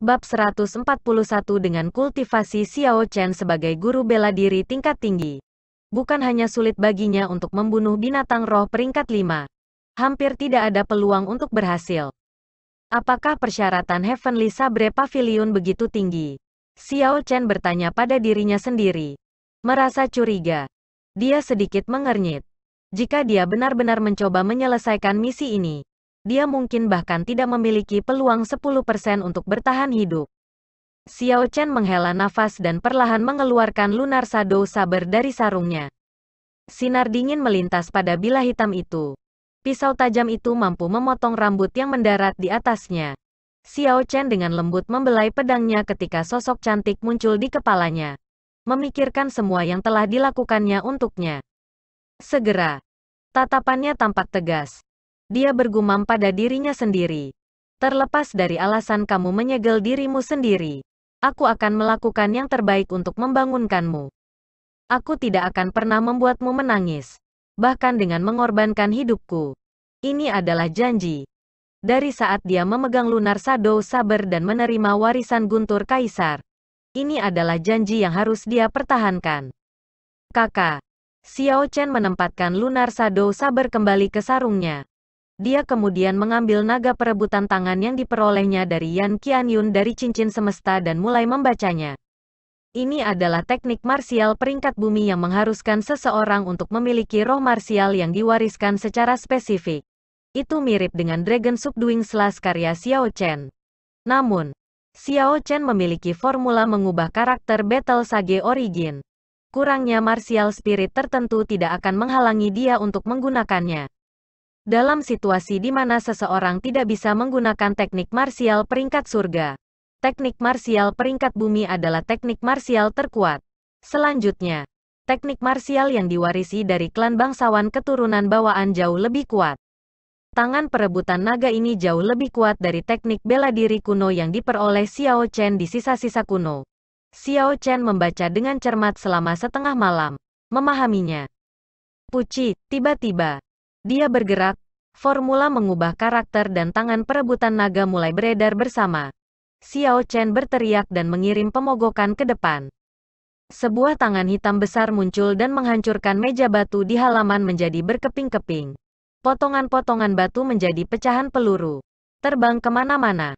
Bab 141 dengan kultivasi Xiao Chen sebagai guru bela diri tingkat tinggi. Bukan hanya sulit baginya untuk membunuh binatang roh peringkat 5. Hampir tidak ada peluang untuk berhasil. Apakah persyaratan Heavenly Sabre Pavilion begitu tinggi? Xiao Chen bertanya pada dirinya sendiri. Merasa curiga. Dia sedikit mengernyit. Jika dia benar-benar mencoba menyelesaikan misi ini, dia mungkin bahkan tidak memiliki peluang 10% untuk bertahan hidup. Xiao Chen menghela nafas dan perlahan mengeluarkan Lunar Shadow Saber dari sarungnya. Sinar dingin melintas pada bilah hitam itu. Pisau tajam itu mampu memotong rambut yang mendarat di atasnya. Xiao Chen dengan lembut membelai pedangnya ketika sosok cantik muncul di kepalanya. Memikirkan semua yang telah dilakukannya untuknya. Segera. Tatapannya tampak tegas. Dia bergumam pada dirinya sendiri. Terlepas dari alasan kamu menyegel dirimu sendiri, aku akan melakukan yang terbaik untuk membangunkanmu. Aku tidak akan pernah membuatmu menangis, bahkan dengan mengorbankan hidupku. Ini adalah janji. Dari saat dia memegang Lunar Shadow Saber dan menerima warisan Guntur Kaisar, ini adalah janji yang harus dia pertahankan. Kakak. Xiao Chen menempatkan Lunar Shadow Saber kembali ke sarungnya. Dia kemudian mengambil naga perebutan tangan yang diperolehnya dari Yan Qianyun dari cincin semesta dan mulai membacanya. Ini adalah teknik marsial peringkat bumi yang mengharuskan seseorang untuk memiliki roh marsial yang diwariskan secara spesifik. Itu mirip dengan Dragon Subduing Slash karya Xiao Chen. Namun, Xiao Chen memiliki formula mengubah karakter Battle Sage Origin. Kurangnya martial spirit tertentu tidak akan menghalangi dia untuk menggunakannya. Dalam situasi di mana seseorang tidak bisa menggunakan teknik marsial peringkat surga, teknik marsial peringkat bumi adalah teknik marsial terkuat. Selanjutnya, teknik marsial yang diwarisi dari klan bangsawan keturunan bawaan jauh lebih kuat. Tangan perebutan naga ini jauh lebih kuat dari teknik bela diri kuno yang diperoleh Xiao Chen di sisa-sisa kuno. Xiao Chen membaca dengan cermat selama setengah malam, memahaminya. Puci, tiba-tiba dia bergerak, formula mengubah karakter dan tangan perebutan naga mulai beredar bersama. Xiao Chen berteriak dan mengirim pemogokan ke depan. Sebuah tangan hitam besar muncul dan menghancurkan meja batu di halaman menjadi berkeping-keping. Potongan-potongan batu menjadi pecahan peluru, terbang kemana-mana.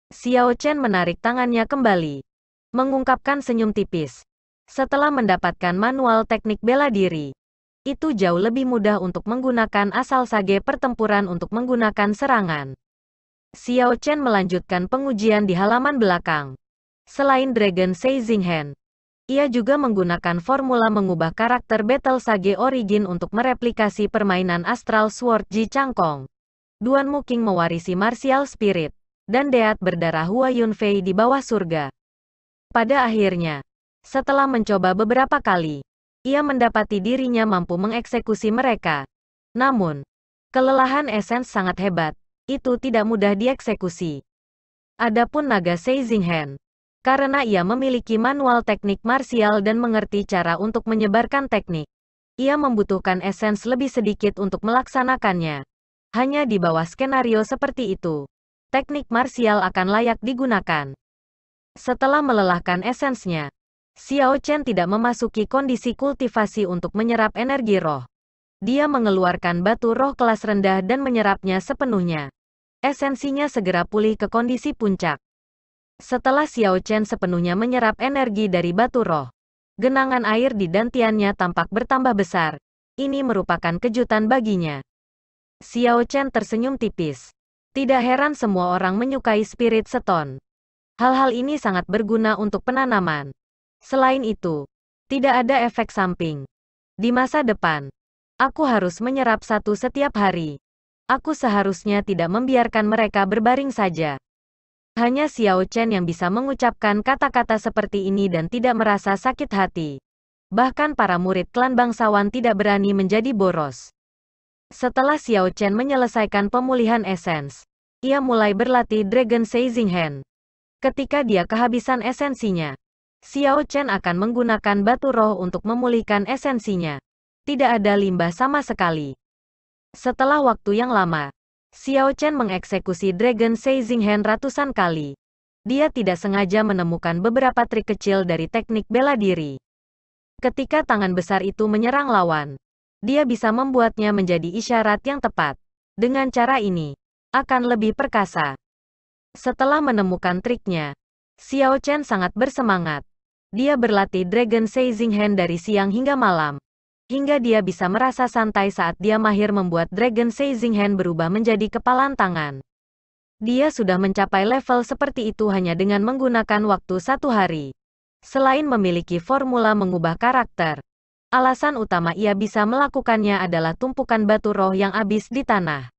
Xiao Chen menarik tangannya kembali, mengungkapkan senyum tipis. Setelah mendapatkan manual teknik bela diri, itu jauh lebih mudah untuk menggunakan asal sage pertempuran untuk menggunakan serangan. Xiao Chen melanjutkan pengujian di halaman belakang. Selain Dragon Seizing Hand, ia juga menggunakan formula mengubah karakter Battle Sage Origin untuk mereplikasi permainan Astral Sword Ji Changkong. Duan Muking mewarisi martial spirit, dan Deat berdarah Hua Yunfei di bawah surga. Pada akhirnya, setelah mencoba beberapa kali, ia mendapati dirinya mampu mengeksekusi mereka. Namun, kelelahan esens sangat hebat. Itu tidak mudah dieksekusi. Adapun naga Seizing Hand, karena ia memiliki manual teknik marsial dan mengerti cara untuk menyebarkan teknik, ia membutuhkan esens lebih sedikit untuk melaksanakannya. Hanya di bawah skenario seperti itu, teknik marsial akan layak digunakan. Setelah melelahkan esensnya, Xiao Chen tidak memasuki kondisi kultivasi untuk menyerap energi roh. Dia mengeluarkan batu roh kelas rendah dan menyerapnya sepenuhnya. Esensinya segera pulih ke kondisi puncak. Setelah Xiao Chen sepenuhnya menyerap energi dari batu roh, genangan air di dantiannya tampak bertambah besar. Ini merupakan kejutan baginya. Xiao Chen tersenyum tipis. Tidak heran semua orang menyukai Spirit Stone. Hal-hal ini sangat berguna untuk penanaman. Selain itu, tidak ada efek samping. Di masa depan, aku harus menyerap satu setiap hari. Aku seharusnya tidak membiarkan mereka berbaring saja. Hanya Xiao Chen yang bisa mengucapkan kata-kata seperti ini dan tidak merasa sakit hati. Bahkan para murid klan bangsawan tidak berani menjadi boros. Setelah Xiao Chen menyelesaikan pemulihan esens, ia mulai berlatih Dragon Seizing Hand. Ketika dia kehabisan esensinya, Xiao Chen akan menggunakan batu roh untuk memulihkan esensinya. Tidak ada limbah sama sekali. Setelah waktu yang lama, Xiao Chen mengeksekusi Dragon Seizing Hand ratusan kali. Dia tidak sengaja menemukan beberapa trik kecil dari teknik bela diri. Ketika tangan besar itu menyerang lawan, dia bisa membuatnya menjadi isyarat yang tepat. Dengan cara ini, akan lebih perkasa. Setelah menemukan triknya, Xiao Chen sangat bersemangat. Dia berlatih Dragon Seizing Hand dari siang hingga malam, hingga dia bisa merasa santai saat dia mahir membuat Dragon Seizing Hand berubah menjadi kepalan tangan. Dia sudah mencapai level seperti itu hanya dengan menggunakan waktu 1 hari. Selain memiliki formula mengubah karakter, alasan utama ia bisa melakukannya adalah tumpukan batu roh yang habis di tanah.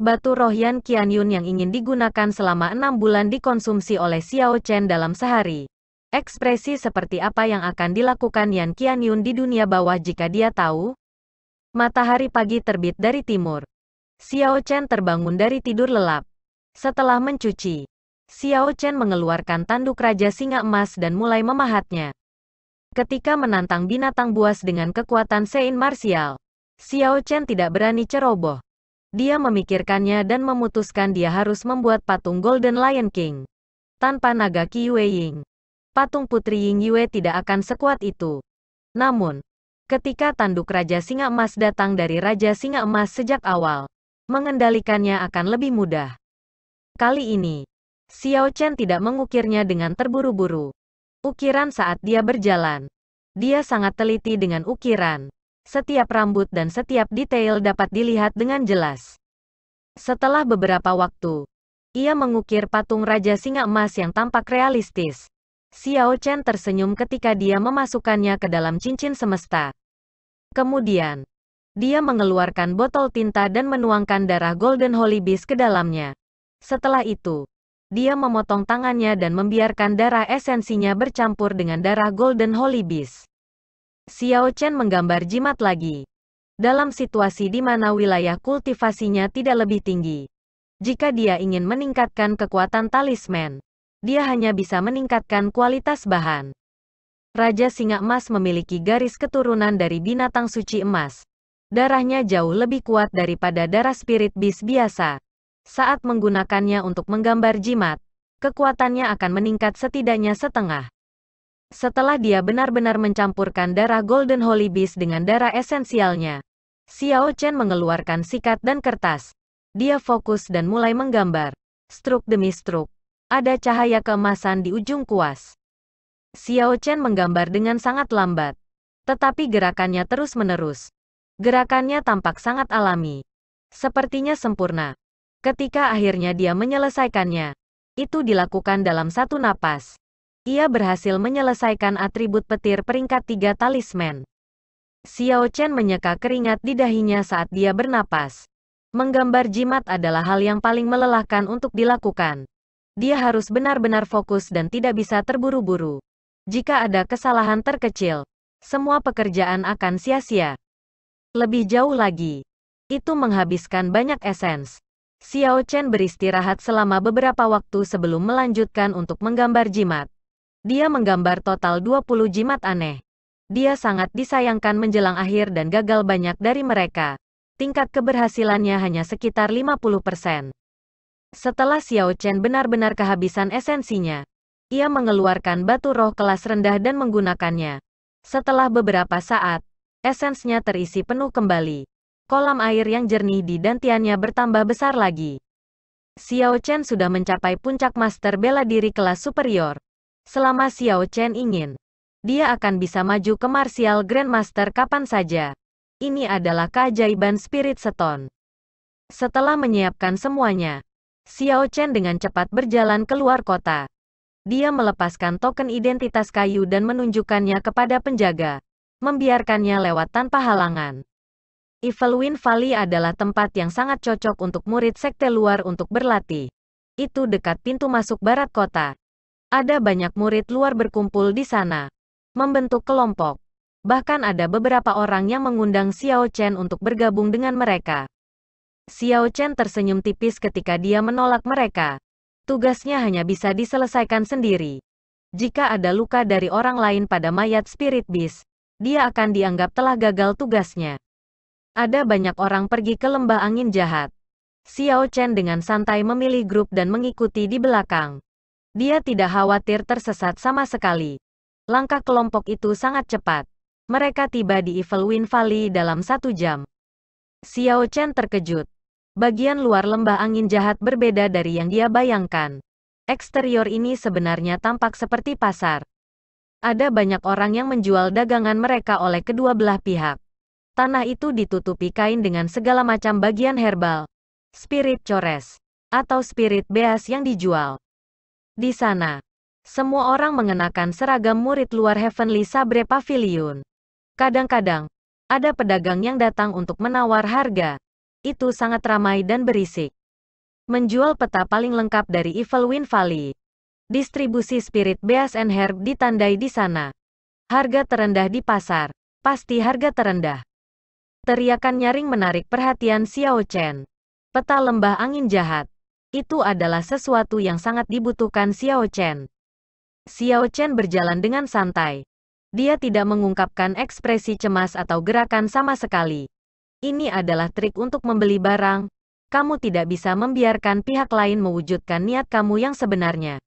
Batu roh Yan Qianyun yang ingin digunakan selama 6 bulan dikonsumsi oleh Xiao Chen dalam sehari. Ekspresi seperti apa yang akan dilakukan Yan Qianyun di dunia bawah jika dia tahu? Matahari pagi terbit dari timur. Xiao Chen terbangun dari tidur lelap. Setelah mencuci, Xiao Chen mengeluarkan tanduk Raja Singa Emas dan mulai memahatnya. Ketika menantang binatang buas dengan kekuatan Sein Martial, Xiao Chen tidak berani ceroboh. Dia memikirkannya dan memutuskan dia harus membuat patung Golden Lion King. Tanpa naga Qi Yueying, patung Putri Ying Yue tidak akan sekuat itu. Namun, ketika tanduk Raja Singa Emas datang dari Raja Singa Emas sejak awal, mengendalikannya akan lebih mudah. Kali ini, Xiao Chen tidak mengukirnya dengan terburu-buru. Ukiran saat dia berjalan. Dia sangat teliti dengan ukiran. Setiap rambut dan setiap detail dapat dilihat dengan jelas. Setelah beberapa waktu, ia mengukir patung Raja Singa Emas yang tampak realistis. Xiao Chen tersenyum ketika dia memasukkannya ke dalam cincin semesta. Kemudian, dia mengeluarkan botol tinta dan menuangkan darah Golden Holy Beast ke dalamnya. Setelah itu, dia memotong tangannya dan membiarkan darah esensinya bercampur dengan darah Golden Holy Beast. Xiao Chen menggambar jimat lagi. Dalam situasi di mana wilayah kultivasinya tidak lebih tinggi. Jika dia ingin meningkatkan kekuatan talisman, dia hanya bisa meningkatkan kualitas bahan. Raja Singa Emas memiliki garis keturunan dari binatang suci emas. Darahnya jauh lebih kuat daripada darah Spirit Beast biasa. Saat menggunakannya untuk menggambar jimat, kekuatannya akan meningkat setidaknya setengah. Setelah dia benar-benar mencampurkan darah Golden Holy Beast dengan darah esensialnya, Xiao Chen mengeluarkan sikat dan kertas. Dia fokus dan mulai menggambar. Struk demi struk, ada cahaya keemasan di ujung kuas. Xiao Chen menggambar dengan sangat lambat, tetapi gerakannya terus-menerus. Gerakannya tampak sangat alami. Sepertinya sempurna. Ketika akhirnya dia menyelesaikannya, itu dilakukan dalam satu napas. Ia berhasil menyelesaikan atribut petir peringkat 3 talisman. Xiao Chen menyeka keringat di dahinya saat dia bernapas. Menggambar jimat adalah hal yang paling melelahkan untuk dilakukan. Dia harus benar-benar fokus dan tidak bisa terburu-buru. Jika ada kesalahan terkecil, semua pekerjaan akan sia-sia. Lebih jauh lagi, itu menghabiskan banyak esens. Xiao Chen beristirahat selama beberapa waktu sebelum melanjutkan untuk menggambar jimat. Dia menggambar total 20 jimat aneh. Dia sangat disayangkan menjelang akhir dan gagal banyak dari mereka. Tingkat keberhasilannya hanya sekitar 50%. Setelah Xiao Chen benar-benar kehabisan esensinya, ia mengeluarkan batu roh kelas rendah dan menggunakannya. Setelah beberapa saat, esensnya terisi penuh kembali. Kolam air yang jernih di dantiannya bertambah besar lagi. Xiao Chen sudah mencapai puncak master bela diri kelas superior. Selama Xiao Chen ingin, dia akan bisa maju ke Martial Grandmaster kapan saja. Ini adalah keajaiban Spirit Stone. Setelah menyiapkan semuanya, Xiao Chen dengan cepat berjalan keluar kota. Dia melepaskan token identitas kayu dan menunjukkannya kepada penjaga, membiarkannya lewat tanpa halangan. Evelyn Valley adalah tempat yang sangat cocok untuk murid sekte luar untuk berlatih. Itu dekat pintu masuk barat kota. Ada banyak murid luar berkumpul di sana, membentuk kelompok. Bahkan ada beberapa orang yang mengundang Xiao Chen untuk bergabung dengan mereka. Xiao Chen tersenyum tipis ketika dia menolak mereka. Tugasnya hanya bisa diselesaikan sendiri. Jika ada luka dari orang lain pada mayat Spirit Beast, dia akan dianggap telah gagal tugasnya. Ada banyak orang pergi ke lembah angin jahat. Xiao Chen dengan santai memilih grup dan mengikuti di belakang. Dia tidak khawatir tersesat sama sekali. Langkah kelompok itu sangat cepat. Mereka tiba di Evil Wind Valley dalam 1 jam. Xiao Chen terkejut. Bagian luar lembah angin jahat berbeda dari yang dia bayangkan. Eksterior ini sebenarnya tampak seperti pasar. Ada banyak orang yang menjual dagangan mereka oleh kedua belah pihak. Tanah itu ditutupi kain dengan segala macam bagian herbal, spirit chores, atau spirit beas yang dijual. Di sana, semua orang mengenakan seragam murid luar Heavenly Sabre Pavilion. Kadang-kadang, ada pedagang yang datang untuk menawar harga. Itu sangat ramai dan berisik. Menjual peta paling lengkap dari Evil Wind Valley. Distribusi spirit beas and herb ditandai di sana. Harga terendah di pasar. Pasti harga terendah. Teriakan nyaring menarik perhatian Xiao Chen. Peta lembah angin jahat. Itu adalah sesuatu yang sangat dibutuhkan Xiao Chen. Xiao Chen berjalan dengan santai. Dia tidak mengungkapkan ekspresi cemas atau gerakan sama sekali. Ini adalah trik untuk membeli barang. Kamu tidak bisa membiarkan pihak lain mewujudkan niat kamu yang sebenarnya.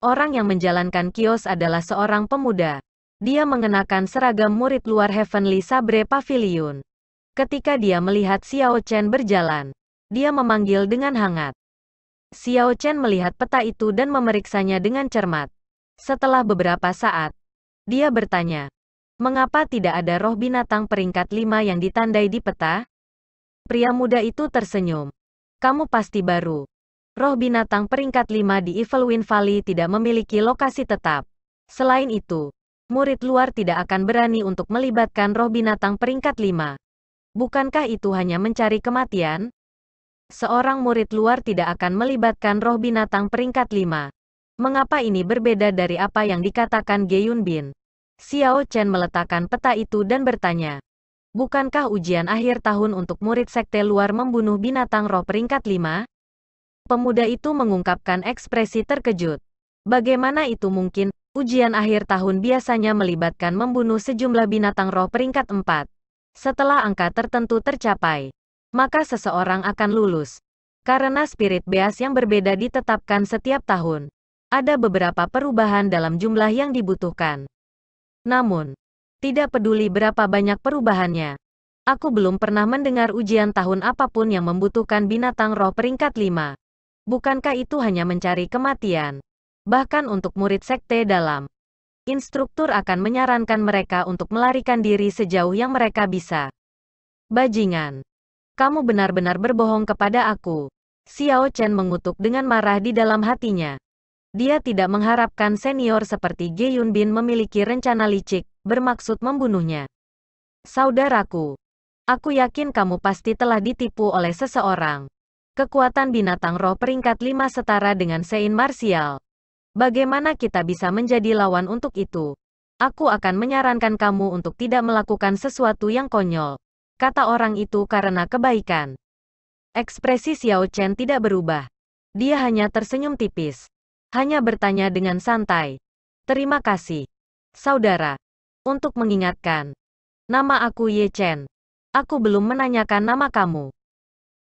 Orang yang menjalankan kios adalah seorang pemuda. Dia mengenakan seragam murid luar Heavenly Sabre Pavilion. Ketika dia melihat Xiao Chen berjalan, dia memanggil dengan hangat. Xiao Chen melihat peta itu dan memeriksanya dengan cermat. Setelah beberapa saat, dia bertanya, "Mengapa tidak ada roh binatang peringkat 5 yang ditandai di peta?" Pria muda itu tersenyum. "Kamu pasti baru. Roh binatang peringkat 5 di Evil Wind Valley tidak memiliki lokasi tetap. Selain itu, murid luar tidak akan berani untuk melibatkan roh binatang peringkat 5. Bukankah itu hanya mencari kematian? Seorang murid luar tidak akan melibatkan roh binatang peringkat 5. Mengapa ini berbeda dari apa yang dikatakan Ge Yunbin?" Xiao Chen meletakkan peta itu dan bertanya, "Bukankah ujian akhir tahun untuk murid sekte luar membunuh binatang roh peringkat 5? Pemuda itu mengungkapkan ekspresi terkejut. Bagaimana itu mungkin? Ujian akhir tahun biasanya melibatkan membunuh sejumlah binatang roh peringkat 4. Setelah angka tertentu tercapai, maka seseorang akan lulus. Karena spirit beas yang berbeda ditetapkan setiap tahun. Ada beberapa perubahan dalam jumlah yang dibutuhkan. Namun, tidak peduli berapa banyak perubahannya. Aku belum pernah mendengar ujian tahun apapun yang membutuhkan binatang roh peringkat 5. Bukankah itu hanya mencari kematian? Bahkan untuk murid sekte dalam, instruktur akan menyarankan mereka untuk melarikan diri sejauh yang mereka bisa. Bajingan. Kamu benar-benar berbohong kepada aku. Xiao Chen mengutuk dengan marah di dalam hatinya. Dia tidak mengharapkan senior seperti Ge Yunbin memiliki rencana licik, bermaksud membunuhnya. Saudaraku, aku yakin kamu pasti telah ditipu oleh seseorang. Kekuatan binatang roh peringkat 5 setara dengan Sein Martial. Bagaimana kita bisa menjadi lawan untuk itu? Aku akan menyarankan kamu untuk tidak melakukan sesuatu yang konyol, kata orang itu karena kebaikan. Ekspresi Xiao Chen tidak berubah. Dia hanya tersenyum tipis. Hanya bertanya dengan santai. "Terima kasih, saudara, untuk mengingatkan. Nama aku Ye Chen. Aku belum menanyakan nama kamu."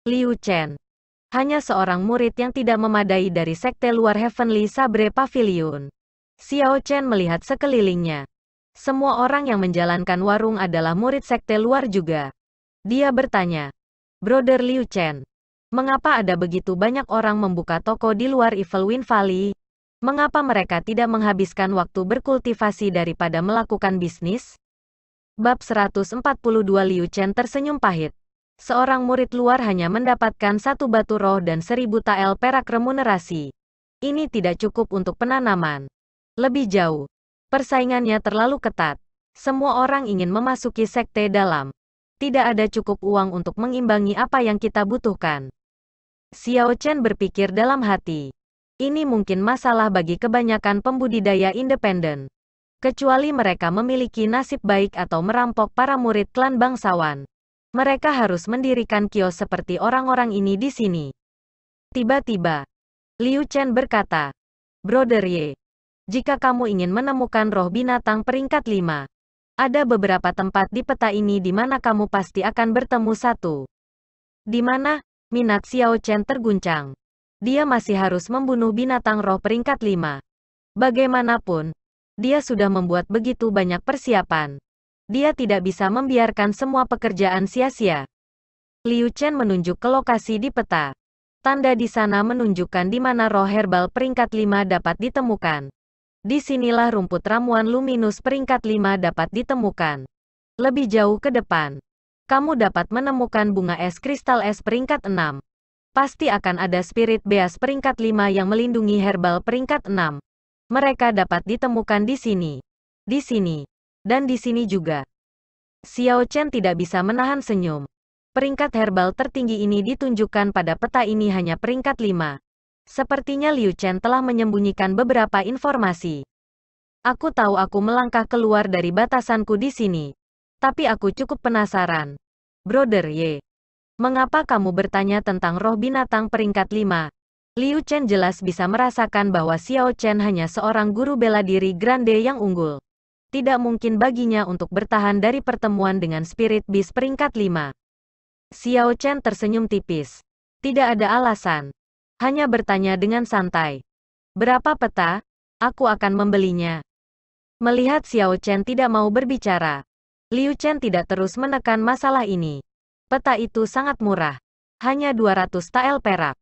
Liu Chen. Hanya seorang murid yang tidak memadai dari sekte luar Heavenly Sabre Pavilion. Xiao Chen melihat sekelilingnya. Semua orang yang menjalankan warung adalah murid sekte luar juga. Dia bertanya, "Brother Liu Chen, mengapa ada begitu banyak orang membuka toko di luar Evil Wind Valley? Mengapa mereka tidak menghabiskan waktu berkultivasi daripada melakukan bisnis?" Bab 142 Liu Chen tersenyum pahit. Seorang murid luar hanya mendapatkan 1 batu roh dan 1000 tael perak remunerasi. Ini tidak cukup untuk penanaman. Lebih jauh, persaingannya terlalu ketat. Semua orang ingin memasuki sekte dalam. Tidak ada cukup uang untuk mengimbangi apa yang kita butuhkan. Xiao Chen berpikir dalam hati. Ini mungkin masalah bagi kebanyakan pembudidaya independen. Kecuali mereka memiliki nasib baik atau merampok para murid klan bangsawan. Mereka harus mendirikan kios seperti orang-orang ini di sini. Tiba-tiba, Liu Chen berkata, "Brother Ye, jika kamu ingin menemukan roh binatang peringkat 5, ada beberapa tempat di peta ini di mana kamu pasti akan bertemu satu." "Di mana?" Minat Xiao Chen terguncang. dia masih harus membunuh binatang roh peringkat 5. Bagaimanapun, dia sudah membuat begitu banyak persiapan. Dia tidak bisa membiarkan semua pekerjaan sia-sia. Liu Chen menunjuk ke lokasi di peta. Tanda di sana menunjukkan di mana roh herbal peringkat 5 dapat ditemukan. Disinilah rumput ramuan luminus peringkat 5 dapat ditemukan. Lebih jauh ke depan, kamu dapat menemukan bunga es kristal es peringkat 6. Pasti akan ada spirit beas peringkat 5 yang melindungi herbal peringkat 6. Mereka dapat ditemukan di sini, dan di sini juga. Xiao Chen tidak bisa menahan senyum. Peringkat herbal tertinggi ini ditunjukkan pada peta ini hanya peringkat 5. Sepertinya Liu Chen telah menyembunyikan beberapa informasi. Aku tahu aku melangkah keluar dari batasanku di sini. Tapi aku cukup penasaran. Brother Ye, mengapa kamu bertanya tentang roh binatang peringkat 5? Liu Chen jelas bisa merasakan bahwa Xiao Chen hanya seorang guru bela diri grande yang unggul. Tidak mungkin baginya untuk bertahan dari pertemuan dengan Spirit Beast peringkat 5. Xiao Chen tersenyum tipis. Tidak ada alasan. Hanya bertanya dengan santai. Berapa peta? Aku akan membelinya. Melihat Xiao Chen tidak mau berbicara, Liu Chen tidak terus menekan masalah ini. Peta itu sangat murah. Hanya 200 tael perak.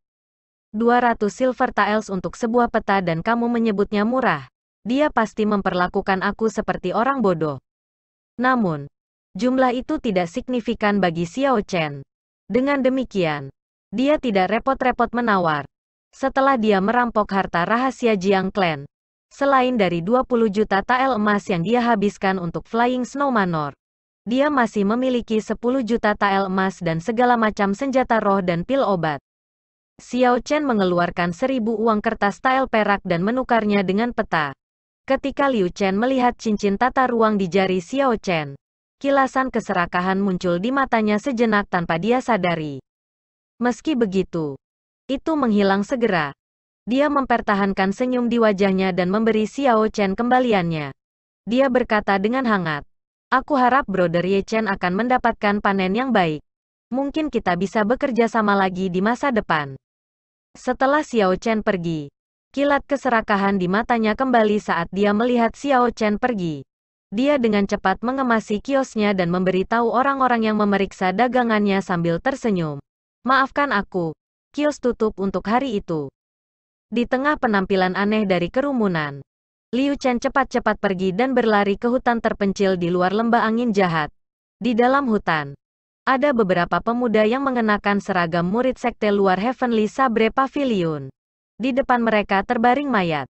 200 silver taels untuk sebuah peta dan kamu menyebutnya murah. Dia pasti memperlakukan aku seperti orang bodoh. Namun, jumlah itu tidak signifikan bagi Xiao Chen. Dengan demikian, dia tidak repot-repot menawar. Setelah dia merampok harta rahasia Jiang Clan, selain dari 20 juta tael emas yang dia habiskan untuk Flying Snow Manor, dia masih memiliki 10 juta tael emas dan segala macam senjata roh dan pil obat. Xiao Chen mengeluarkan 1000 uang kertas tael perak dan menukarnya dengan peta. Ketika Liu Chen melihat cincin tata ruang di jari Xiao Chen, kilasan keserakahan muncul di matanya sejenak tanpa dia sadari. Meski begitu, itu menghilang segera. Dia mempertahankan senyum di wajahnya dan memberi Xiao Chen kembaliannya. Dia berkata dengan hangat, "Aku harap Brother Ye Chen akan mendapatkan panen yang baik. Mungkin kita bisa bekerja sama lagi di masa depan." Setelah Xiao Chen pergi, kilat keserakahan di matanya kembali saat dia melihat Xiao Chen pergi. Dia dengan cepat mengemasi kiosnya dan memberitahu orang-orang yang memeriksa dagangannya sambil tersenyum. "Maafkan aku, kios tutup untuk hari itu." Di tengah penampilan aneh dari kerumunan, Liu Chen cepat-cepat pergi dan berlari ke hutan terpencil di luar lembah angin jahat. Di dalam hutan, ada beberapa pemuda yang mengenakan seragam murid sekte luar Heavenly Sabre Pavilion. Di depan mereka terbaring mayat.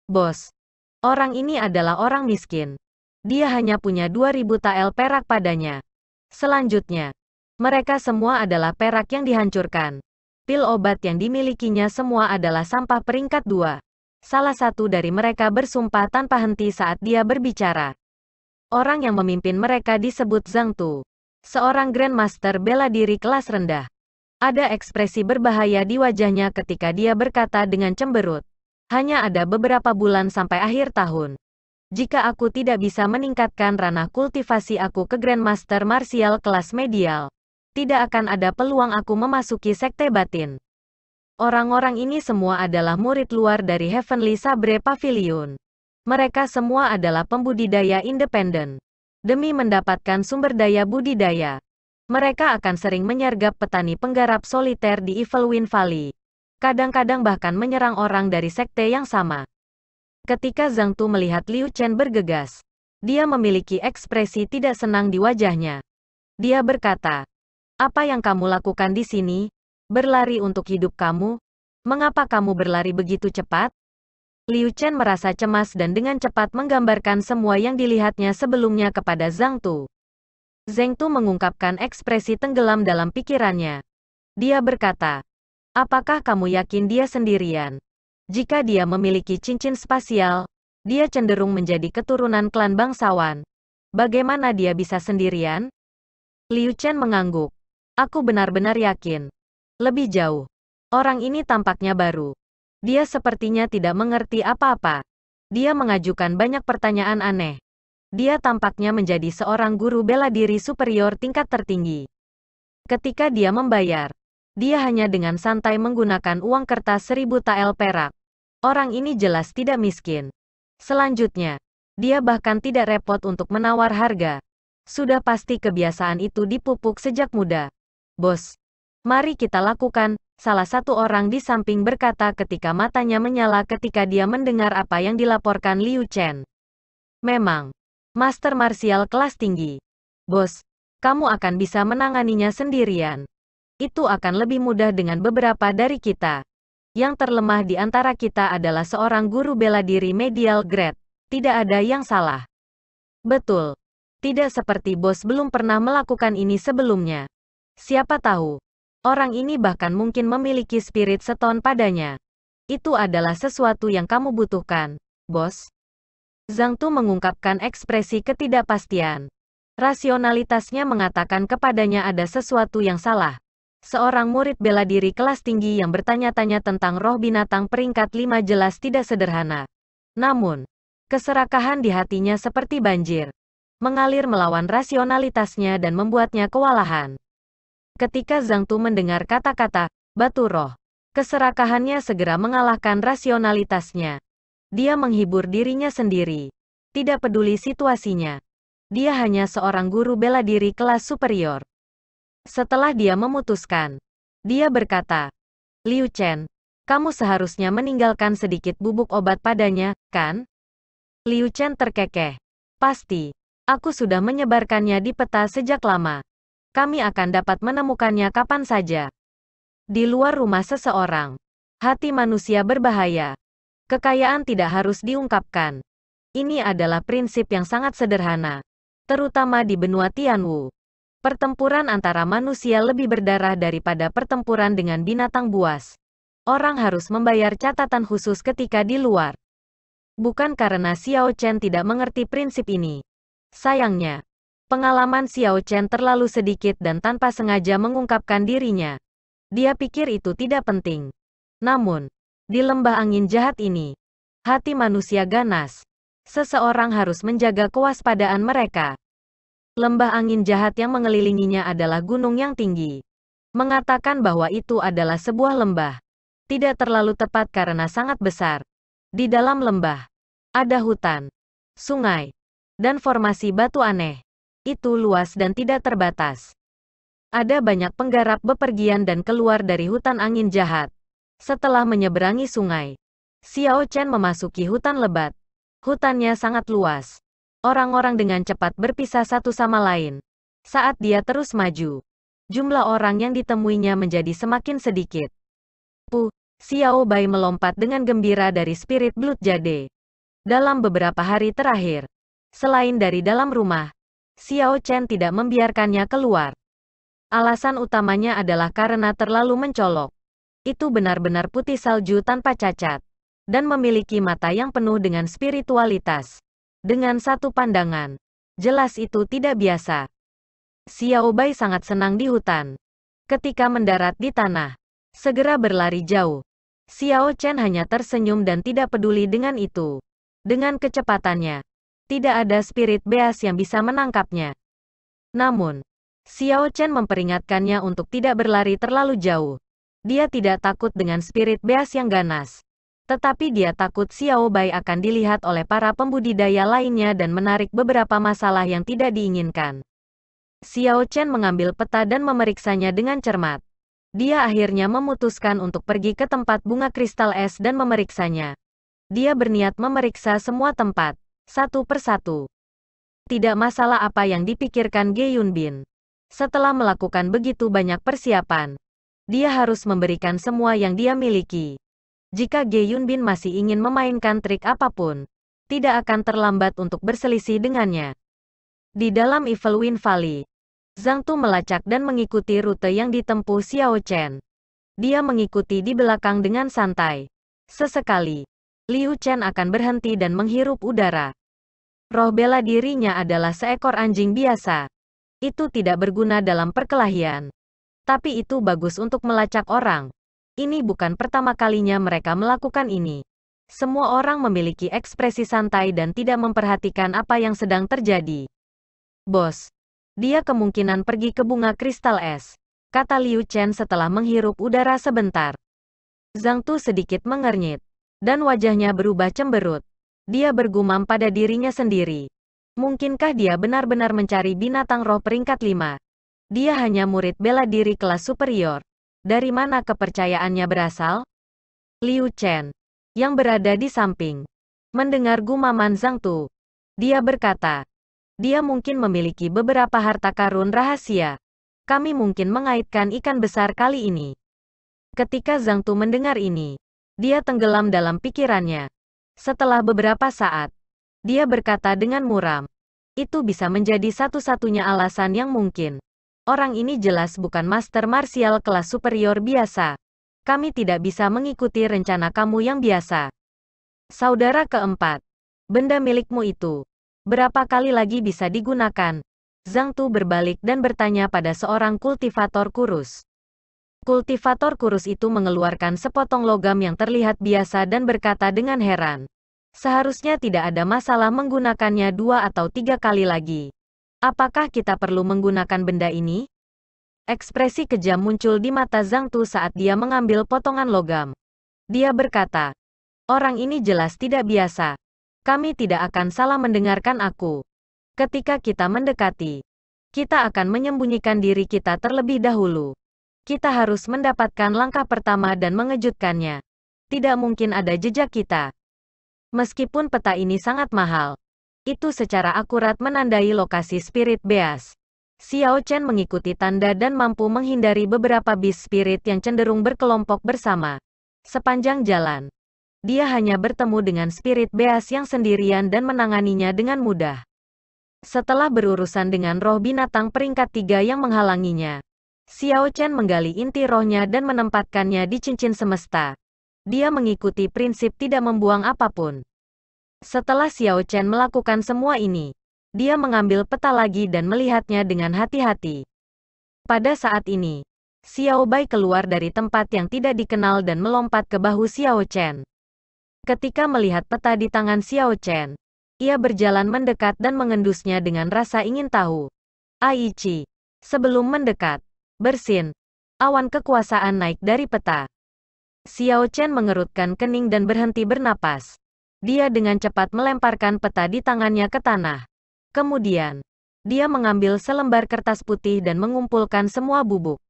"Bos, orang ini adalah orang miskin. Dia hanya punya 2000 tael perak padanya. Selanjutnya, mereka semua adalah perak yang dihancurkan. Pil obat yang dimilikinya semua adalah sampah peringkat 2. Salah satu dari mereka bersumpah tanpa henti saat dia berbicara. Orang yang memimpin mereka disebut Zhang Tu, seorang Grandmaster bela diri kelas rendah. Ada ekspresi berbahaya di wajahnya ketika dia berkata dengan cemberut. "Hanya ada beberapa bulan sampai akhir tahun. Jika aku tidak bisa meningkatkan ranah kultivasi aku ke Grandmaster Martial kelas medial, tidak akan ada peluang aku memasuki sekte batin." Orang-orang ini semua adalah murid luar dari Heavenly Sabre Pavilion. Mereka semua adalah pembudidaya independen. Demi mendapatkan sumber daya budidaya, mereka akan sering menyergap petani penggarap soliter di Evil Wind Valley. Kadang-kadang bahkan menyerang orang dari sekte yang sama. Ketika Zhang Tu melihat Liu Chen bergegas, dia memiliki ekspresi tidak senang di wajahnya. Dia berkata, "Apa yang kamu lakukan di sini? Berlari untuk hidup kamu? Mengapa kamu berlari begitu cepat?" Liu Chen merasa cemas dan dengan cepat menggambarkan semua yang dilihatnya sebelumnya kepada Zhang Tu. Zhang Tu mengungkapkan ekspresi tenggelam dalam pikirannya. Dia berkata, "Apakah kamu yakin dia sendirian? Jika dia memiliki cincin spasial, dia cenderung menjadi keturunan klan bangsawan. Bagaimana dia bisa sendirian?" Liu Chen mengangguk. "Aku benar-benar yakin. Lebih jauh, orang ini tampaknya baru. Dia sepertinya tidak mengerti apa-apa. Dia mengajukan banyak pertanyaan aneh. Dia tampaknya menjadi seorang guru bela diri superior tingkat tertinggi. Ketika dia membayar, Dia hanya dengan santai menggunakan uang kertas 1000 tael perak. Orang ini jelas tidak miskin. Selanjutnya, dia bahkan tidak repot untuk menawar harga. Sudah pasti kebiasaan itu dipupuk sejak muda. Bos, mari kita lakukan, salah satu orang di samping berkata ketika matanya menyala ketika dia mendengar apa yang dilaporkan Liu Chen. Memang, Master Martial kelas tinggi. Bos, kamu akan bisa menanganinya sendirian. Itu akan lebih mudah dengan beberapa dari kita. Yang terlemah di antara kita adalah seorang guru bela diri medial grade. Tidak ada yang salah. Betul. Tidak seperti bos belum pernah melakukan ini sebelumnya. Siapa tahu, orang ini bahkan mungkin memiliki spirit stone padanya. Itu adalah sesuatu yang kamu butuhkan, bos. Zhang Tu mengungkapkan ekspresi ketidakpastian. Rasionalitasnya mengatakan kepadanya ada sesuatu yang salah. Seorang murid bela diri kelas tinggi yang bertanya-tanya tentang roh binatang peringkat 5 jelas tidak sederhana. Namun, keserakahan di hatinya seperti banjir, mengalir melawan rasionalitasnya dan membuatnya kewalahan. Ketika Zhang Tu mendengar kata-kata batu roh, keserakahannya segera mengalahkan rasionalitasnya. Dia menghibur dirinya sendiri. Tidak peduli situasinya. Dia hanya seorang guru bela diri kelas superior. Setelah dia memutuskan, dia berkata, Liu Chen, kamu seharusnya meninggalkan sedikit bubuk obat padanya, kan? Liu Chen terkekeh. Pasti. Aku sudah menyebarkannya di peta sejak lama. Kami akan dapat menemukannya kapan saja. Di luar rumah seseorang, hati manusia berbahaya. Kekayaan tidak harus diungkapkan. Ini adalah prinsip yang sangat sederhana, terutama di benua Tianwu. Pertempuran antara manusia lebih berdarah daripada pertempuran dengan binatang buas. Orang harus membayar catatan khusus ketika di luar. Bukan karena Xiao Chen tidak mengerti prinsip ini. Sayangnya, pengalaman Xiao Chen terlalu sedikit dan tanpa sengaja mengungkapkan dirinya. Dia pikir itu tidak penting. Namun, di lembah angin jahat ini, hati manusia ganas. Seseorang harus menjaga kewaspadaan mereka. Lembah angin jahat yang mengelilinginya adalah gunung yang tinggi. Mengatakan bahwa itu adalah sebuah lembah tidak terlalu tepat karena sangat besar. Di dalam lembah, ada hutan, sungai, dan formasi batu aneh. Itu luas dan tidak terbatas. Ada banyak penggarap bepergian dan keluar dari hutan angin jahat. Setelah menyeberangi sungai, Xiao Chen memasuki hutan lebat. Hutannya sangat luas. Orang-orang dengan cepat berpisah satu sama lain. Saat dia terus maju, jumlah orang yang ditemuinya menjadi semakin sedikit. Xiao Bai melompat dengan gembira dari spirit Blood Jade. Dalam beberapa hari terakhir, selain dari dalam rumah, Xiao Chen tidak membiarkannya keluar. Alasan utamanya adalah karena terlalu mencolok. Itu benar-benar putih salju tanpa cacat, dan memiliki mata yang penuh dengan spiritualitas. Dengan satu pandangan, jelas itu tidak biasa. Xiao Bai sangat senang di hutan. Ketika mendarat di tanah, segera berlari jauh. Xiao Chen hanya tersenyum dan tidak peduli dengan itu. Dengan kecepatannya, tidak ada spirit beas yang bisa menangkapnya. Namun, Xiao Chen memperingatkannya untuk tidak berlari terlalu jauh. Dia tidak takut dengan spirit beas yang ganas. Tetapi dia takut Xiao Bai akan dilihat oleh para pembudidaya lainnya dan menarik beberapa masalah yang tidak diinginkan. Xiao Chen mengambil peta dan memeriksanya dengan cermat. Dia akhirnya memutuskan untuk pergi ke tempat bunga kristal es dan memeriksanya. Dia berniat memeriksa semua tempat, satu persatu. Tidak masalah apa yang dipikirkan Ge Yunbin. Setelah melakukan begitu banyak persiapan, dia harus memberikan semua yang dia miliki. Jika Ge Yunbin masih ingin memainkan trik apapun, tidak akan terlambat untuk berselisih dengannya. Di dalam Evil Wind Valley, Zhang Tu melacak dan mengikuti rute yang ditempuh Xiao Chen. Dia mengikuti di belakang dengan santai. Sesekali, Liu Chen akan berhenti dan menghirup udara. Roh bela dirinya adalah seekor anjing biasa. Itu tidak berguna dalam perkelahian. Tapi itu bagus untuk melacak orang. Ini bukan pertama kalinya mereka melakukan ini. Semua orang memiliki ekspresi santai dan tidak memperhatikan apa yang sedang terjadi. Bos, dia kemungkinan pergi ke bunga kristal es. kata Liu Chen setelah menghirup udara sebentar. Zhang Tu sedikit mengernyit, dan wajahnya berubah cemberut. Dia bergumam pada dirinya sendiri. Mungkinkah dia benar-benar mencari binatang roh peringkat 5? Dia hanya murid bela diri kelas superior. Dari mana kepercayaannya berasal? Liu Chen, yang berada di samping, mendengar gumaman Zhang Tu. Dia berkata, dia mungkin memiliki beberapa harta karun rahasia. Kami mungkin mengaitkan ikan besar kali ini. Ketika Zhang Tu mendengar ini, dia tenggelam dalam pikirannya. Setelah beberapa saat, dia berkata dengan muram, itu bisa menjadi satu-satunya alasan yang mungkin. Orang ini jelas bukan master martial kelas superior biasa. Kami tidak bisa mengikuti rencana kamu yang biasa. Saudara keempat, benda milikmu itu, berapa kali lagi bisa digunakan? Zhang Tu berbalik dan bertanya pada seorang kultivator kurus. Kultivator kurus itu mengeluarkan sepotong logam yang terlihat biasa dan berkata dengan heran. Seharusnya tidak ada masalah menggunakannya 2 atau 3 kali lagi. Apakah kita perlu menggunakan benda ini? Ekspresi kejam muncul di mata Zhang Tu saat dia mengambil potongan logam. Dia berkata, orang ini jelas tidak biasa. Kami tidak akan salah mendengarkan aku. Ketika kita mendekati, kita akan menyembunyikan diri kita terlebih dahulu. Kita harus mendapatkan langkah pertama dan mengejutkannya. Tidak mungkin ada jejak kita. Meskipun peta ini sangat mahal, itu secara akurat menandai lokasi spirit beast. Xiao Chen mengikuti tanda dan mampu menghindari beberapa beast spirit yang cenderung berkelompok bersama. Sepanjang jalan, dia hanya bertemu dengan spirit beast yang sendirian dan menanganinya dengan mudah. Setelah berurusan dengan roh binatang peringkat 3 yang menghalanginya, Xiao Chen menggali inti rohnya dan menempatkannya di cincin semesta. Dia mengikuti prinsip tidak membuang apapun. Setelah Xiao Chen melakukan semua ini, dia mengambil peta lagi dan melihatnya dengan hati-hati. Pada saat ini, Xiao Bai keluar dari tempat yang tidak dikenal dan melompat ke bahu Xiao Chen. Ketika melihat peta di tangan Xiao Chen, ia berjalan mendekat dan mengendusnya dengan rasa ingin tahu. Aichi, sebelum mendekat, bersin, awan kekuasaan naik dari peta. Xiao Chen mengerutkan kening dan berhenti bernapas. Dia dengan cepat melemparkan peta di tangannya ke tanah. Kemudian, dia mengambil selembar kertas putih dan mengumpulkan semua bubuk.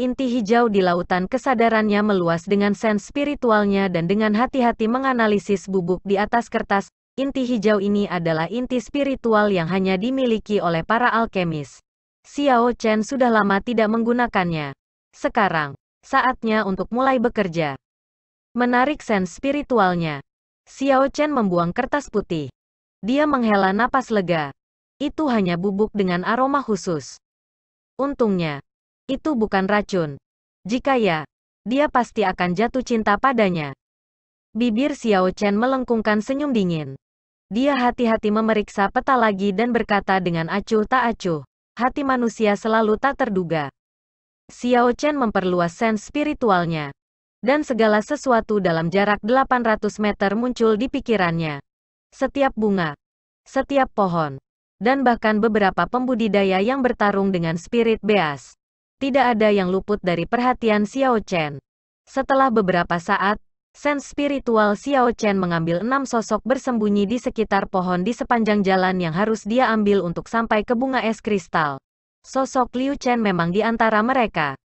Inti hijau di lautan kesadarannya meluas dengan sens spiritualnya dan dengan hati-hati menganalisis bubuk di atas kertas. Inti hijau ini adalah inti spiritual yang hanya dimiliki oleh para alkemis. Xiao Chen sudah lama tidak menggunakannya. Sekarang, saatnya untuk mulai bekerja. Menarik sens spiritualnya, Xiao Chen membuang kertas putih. Dia menghela napas lega. Itu hanya bubuk dengan aroma khusus. Untungnya, itu bukan racun. Jika ya, dia pasti akan jatuh cinta padanya. Bibir Xiao Chen melengkungkan senyum dingin. Dia hati-hati memeriksa peta lagi dan berkata dengan acuh tak acuh. Hati manusia selalu tak terduga. Xiao Chen memperluas sens spiritualnya. Dan segala sesuatu dalam jarak 800 meter muncul di pikirannya. Setiap bunga, setiap pohon, dan bahkan beberapa pembudidaya yang bertarung dengan spirit beast. Tidak ada yang luput dari perhatian Xiao Chen. Setelah beberapa saat, sens spiritual Xiao Chen mengambil 6 sosok bersembunyi di sekitar pohon di sepanjang jalan yang harus dia ambil untuk sampai ke bunga es kristal. Sosok Liu Chen memang di antara mereka.